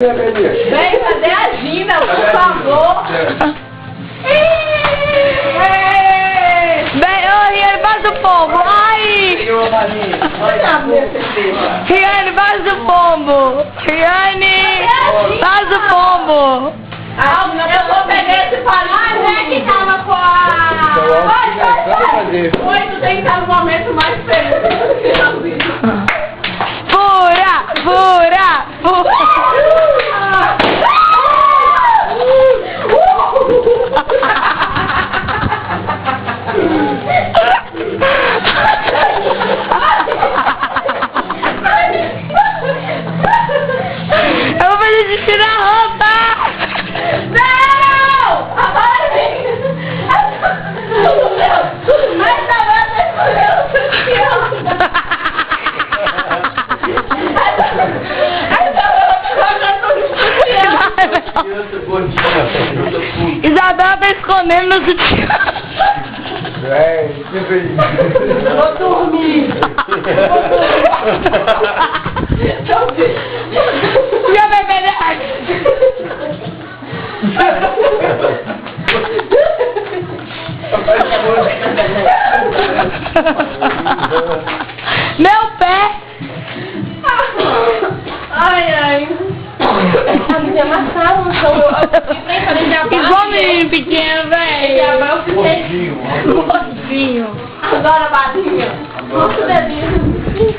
Vem fazer a Gina, por favor. Vem, ô Riane, faz o pombo. Ai! Riane, faz o pombo. Riane, faz o pombo. Eu vou pegar esse palito, né, que tava com a... Oi, tu tem que estar no momento mais feliz. Fura, fura, fura. Eu vou fazer xixi na roupa! Não! Agora vem! Mas agora escolheu o seu Isabela tá escondendo no sutiã. Vou dormir. Já vai pegar. Meu pé. Ai, ai. A minha maçã, Igual menino pequeno, velho. Gordinho. Gordinho. Agora, Badinha. Nossa, bebê.